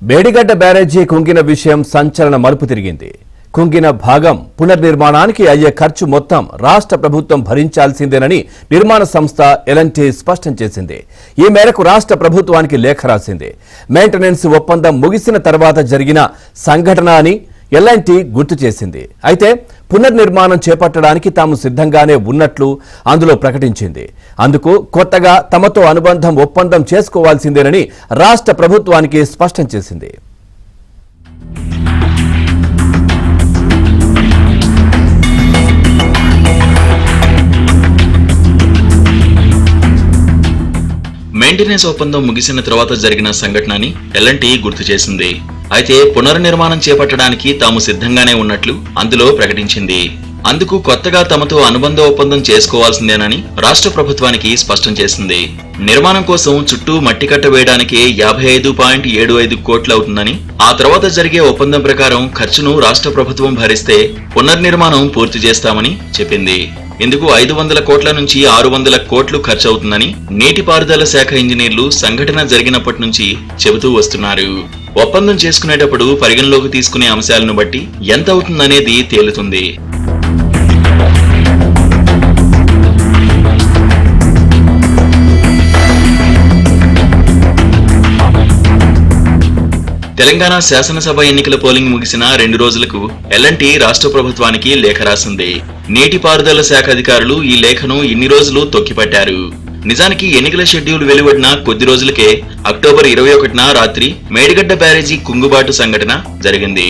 మేడిగడ్డ బ్యారేజీ కుంగిన విషయం సంచలన మలుపు తిరిగింది. కుంగిన భాగం పునర్నిర్మాణానికి అయ్యే ఖర్చు మొత్తం రాష్ట్ర ప్రభుత్వం భరించాల్సిందేనని నిర్మాణ సంస్థ ఎల్&టీ స్పష్టం చేసింది. ఈ మేరకు రాష్ట్ర ప్రభుత్వానికి లేఖ రాసింది. మెయింటెనెన్స్ ఒప్పందం ముగిసిన తర్వాత జరిగిన సంఘటన అని ఎల్&టీ గుర్తు చేసింది. అయితే పునర్నిర్మాణం చేపట్టడానికి తాము సిద్ధంగానే ఉన్నట్లు అందులో ప్రకటించింది. అందుకు కొత్తగా తమతో అనుబంధం ఒప్పందం చేసుకోవాల్సిందేనని రాష్ట్ర ప్రభుత్వానికి స్పష్టం చేసింది. మెయింటెనెన్స్ ఒప్పందం ముగిసిన తర్వాత జరిగిన సంఘటనని ఎల్&టీ గుర్తు చేసింది. అయితే పునర్నిర్మాణం చేపట్టడానికి తాము సిద్ధంగానే ఉన్నట్లు అందులో ప్రకటించింది. అందుకు కొత్తగా తమతో అనుబంధ ఒప్పందం చేసుకోవాల్సిందేనని రాష్ట్ర ప్రభుత్వానికి స్పష్టం చేసింది. నిర్మాణం కోసం చుట్టూ మట్టి కట్ట వేయడానికి 55.75 కోట్లు అవుతుందని, ఆ తర్వాత జరిగే ఒప్పందం ప్రకారం ఖర్చును రాష్ట్ర ప్రభుత్వం భరిస్తే పునర్నిర్మాణం పూర్తి చేస్తామని చెప్పింది. ఇందుకు 500 కోట్ల నుంచి 600 కోట్లు ఖర్చు అవుతుందని నీటిపారుదల శాఖ ఇంజనీర్లు సంఘటన జరిగినప్పటి నుంచి చెబుతూ వస్తున్నారు. ఒప్పందం చేసుకునేటప్పుడు పరిగణలోకి తీసుకునే అంశాలను బట్టి ఎంత అవుతుందనేది తేలుతుంది. తెలంగాణ శాసనసభ ఎన్నికల పోలింగ్ ముగిసిన 2 రోజులకు ఎల్&టీ రాష్ట్ర ప్రభుత్వానికి లేఖ రాసింది. నీటిపారుదల శాఖ అధికారులు ఈ లేఖను ఇన్ని రోజులు తొక్కిపట్టారు. నిజానికి ఎన్నికల షెడ్యూల్ వెలువడిన కొద్ది రోజులకే అక్టోబర్ 21న రాత్రి మేడిగడ్డ బ్యారేజీ కుంగుబాటు సంఘటన జరిగింది.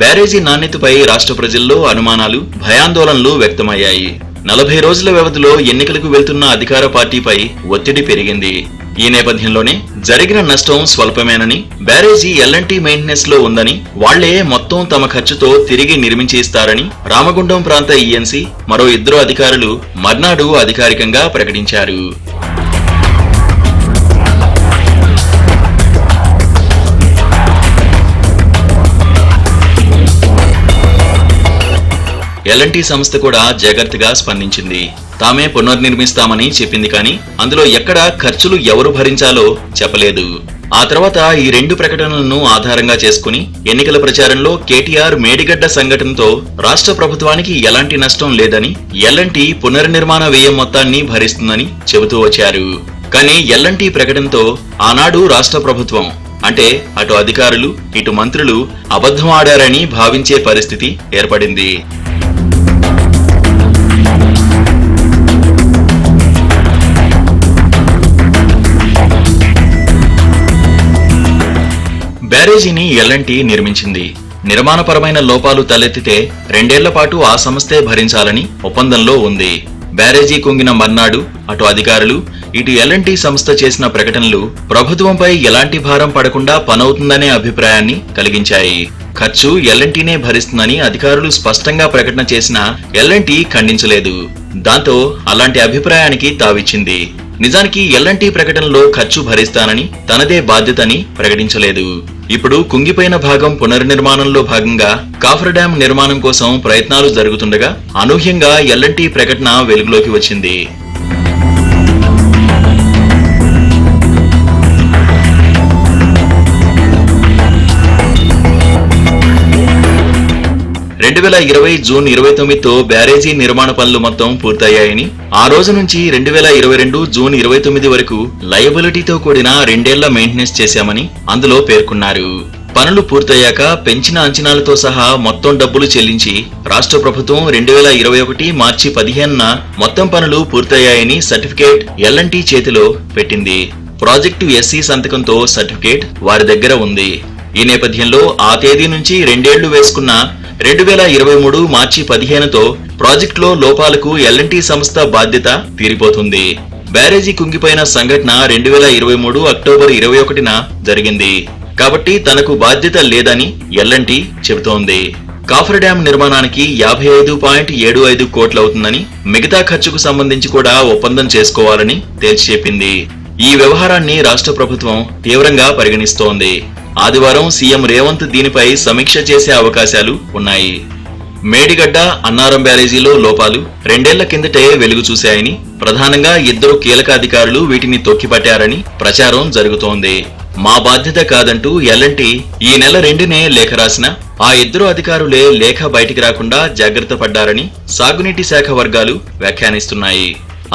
బ్యారేజీ నాణ్యతపై రాష్ట్ర ప్రజల్లో అనుమానాలు, భయాందోళనలు వ్యక్తమయ్యాయి. 40 రోజుల వ్యవధిలో ఎన్నికలకు వెళ్తున్న అధికార పార్టీపై ఒత్తిడి పెరిగింది. ఈ నేపథ్యంలోనే జరిగిన నష్టం స్వల్పమేనని, బ్యారేజీ ఎల్&టీ మెయింటెనెన్స్ లో ఉందని, వాళ్లే మొత్తం తమ ఖర్చుతో తిరిగి నిర్మించి ఇస్తారని రామగుండం ప్రాంత ఈఎన్సీ మరో 2 అధికారులు మర్నాడు అధికారికంగా ప్రకటించారు. ఎల్&టీ సంస్థ కూడా జాగ్రత్తగా స్పందించింది. తామే పునర్నిర్మిస్తామని చెప్పింది, కానీ అందులో ఎక్కడ ఖర్చులు ఎవరు భరించాలో చెప్పలేదు. ఆ తర్వాత ఈ 2 ప్రకటనలను ఆధారంగా చేసుకుని ఎన్నికల ప్రచారంలో కేటీఆర్ మేడిగడ్డ సంఘటనతో రాష్ట్ర ప్రభుత్వానికి ఎలాంటి నష్టం లేదని, ఎల్&టీ పునర్నిర్మాణ వ్యయం మొత్తాన్ని భరిస్తుందని చెబుతూ వచ్చారు. కానీ ఎల్&టీ ప్రకటనతో ఆనాడు రాష్ట్ర ప్రభుత్వం అంటే అటు అధికారులు ఇటు మంత్రులు అబద్ధం ఆడారని భావించే పరిస్థితి ఏర్పడింది. బ్యారేజీని ఎల్&టీ నిర్మించింది. నిర్మాణపరమైన లోపాలు తలెత్తితే 2 ఏళ్ల పాటు ఆ సంస్థే భరించాలని ఒప్పందంలో ఉంది. బ్యారేజీ కుంగిన మర్నాడు అటు అధికారులు ఇటు ఎల్&టీ సంస్థ చేసిన ప్రకటనలు ప్రభుత్వంపై ఎలాంటి భారం పడకుండా పనవుతుందనే అభిప్రాయాన్ని కలిగించాయి. ఖర్చు ఎల్&టీనే భరిస్తుందని అధికారులు స్పష్టంగా ప్రకటన చేసినా ఎల్&టీ ఖండించలేదు. దాంతో అలాంటి అభిప్రాయానికి తావిచ్చింది. నిజానికి ఎల్&టీ ప్రకటనలో ఖర్చు భరిస్తానని, తనదే బాధ్యతని ప్రకటించలేదు. ఇప్పుడు కుంగిపోయిన భాగం పునర్నిర్మాణంలో భాగంగా కాఫర్ డ్యాం నిర్మాణం కోసం ప్రయత్నాలు జరుగుతుండగా అనూహ్యంగా ఎల్&టీ ప్రకటన వెలుగులోకి వచ్చింది. జూన్ 29తో బ్యారేజీ నిర్మాణ పనులు మొత్తం పూర్తయ్యాయని, ఆ రోజు నుంచి 2022 జూన్ 29 వరకు లయబిలిటీతో కూడిన 2 ఏళ్ల మెయింటెనెన్స్ చేశామని అందులో పేర్కొన్నారు. పనులు పూర్తయ్యాక పెంచిన అంచనాలతో సహా మొత్తం డబ్బులు చెల్లించి రాష్ట్ర ప్రభుత్వం 2021 మార్చి 15న మొత్తం పనులు పూర్తయ్యాయని సర్టిఫికేట్ ఎల్&టీ చేతిలో పెట్టింది. ప్రాజెక్టు ఎస్సీ సంతకంతో సర్టిఫికేట్ వారి దగ్గర ఉంది. ఈ నేపథ్యంలో ఆ తేదీ నుంచి 2 ఏళ్లు వేసుకున్న 2023 మార్చి 15తో ప్రాజెక్టులో లోపాలకు ఎల్&టీ సంస్థ బాధ్యత తీరిపోతుంది. బ్యారేజీ కుంగిపోయిన సంఘటన 2023 అక్టోబర్ 21న జరిగింది. కాబట్టి తనకు బాధ్యత లేదని ఎల్&టీ చెబుతోంది. కాఫర్ డ్యాం నిర్మాణానికి 55.75 కోట్లు అవుతుందని, మిగతా ఖర్చుకు సంబంధించి కూడా ఒప్పందం చేసుకోవాలని తేల్చి చెప్పింది. ఈ వ్యవహారాన్ని రాష్ట్ర ప్రభుత్వం తీవ్రంగా పరిగణిస్తోంది. ఆదివారం సీఎం రేవంత్ దీనిపై సమీక్ష చేసే అవకాశాలు ఉన్నాయి. మేడిగడ్డ, అన్నారం బ్యారేజీలో లోపాలు 2 ఏళ్ల కిందటే వెలుగు చూశాయని, ప్రధానంగా 2 కీలక అధికారులు వీటిని తొక్కిపట్టారని ప్రచారం జరుగుతోంది. మా బాధ్యత కాదంటూ ఎల్ఎన్టీ ఈ నెల 2నే లేఖ రాసిన ఆ ఇద్దరు అధికారులే లేఖ బయటికి రాకుండా జాగ్రత్త పడ్డారని సాగునీటి శాఖ వర్గాలు వ్యాఖ్యానిస్తున్నాయి.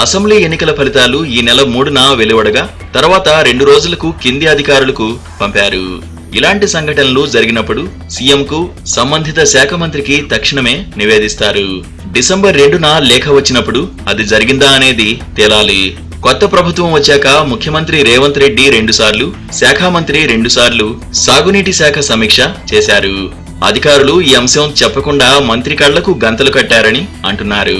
అసెంబ్లీ ఎన్నికల ఫలితాలు ఈ నెల 3న వెలువడగా తర్వాత 2 రోజులకు కింది అధికారులకు పంపారు. ఇలాంటి సంఘటనలు జరిగినప్పుడు సీఎంకు సంబంధిత శాఖ మంత్రికి తక్షణమే నివేదిస్తారు. డిసెంబర్ 2న లేఖ వచ్చినప్పుడు అది జరిగిందా అనేది తేలాలి. కొత్త ప్రభుత్వం వచ్చాక ముఖ్యమంత్రి రేవంత్ రెడ్డి 2 సార్లు, శాఖ మంత్రి 2 సార్లు సాగునీటి శాఖ సమీక్ష చేశారు. అధికారులు ఈ అంశం చెప్పకుండా మంత్రి కళ్లకు గంతలు కట్టారని అంటున్నారు.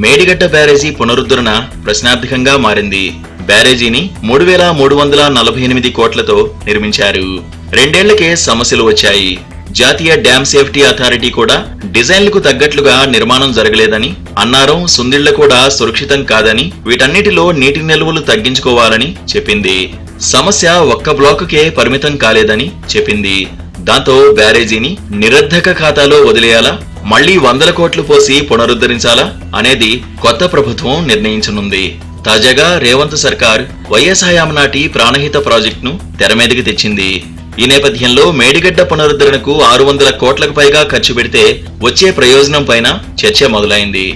మేడిగడ్డ బ్యారేజీ పునరుద్ధరణ ప్రశ్నార్థకంగా మారింది. బ్యారేజీని 3,348 కోట్లతో నిర్మించారు. 2 ఏళ్లకే సమస్యలు వచ్చాయి. జాతీయ డ్యామ్ సేఫ్టీ అథారిటీ కూడా డిజైన్లకు తగ్గట్లుగా నిర్మాణం జరగలేదని, అన్నారం, సుందిళ్ల కూడా సురక్షితం కాదని, వీటన్నిటిలో నీటి నిల్వలు తగ్గించుకోవాలని చెప్పింది. సమస్య ఒక్క బ్లాకుకే పరిమితం కాలేదని చెప్పింది. దాంతో బ్యారేజీని నిరర్ధక ఖాతాలో వదిలేయాలా, మళ్లీ 100 కోట్లు పోసి పునరుద్ధరించాలా అనేది కొత్త ప్రభుత్వం నిర్ణయించనుంది. తాజాగా రేవంత్ సర్కార్ వైఎస్ హయాం నాటి ప్రాణహిత ప్రాజెక్టును తెరమీదకి తెచ్చింది. ఈ నేపథ్యంలో మేడిగడ్డ పునరుద్ధరణకు 600 కోట్లకు పైగా ఖర్చు పెడితే వచ్చే ప్రయోజనం పైన చర్చ మొదలైంది.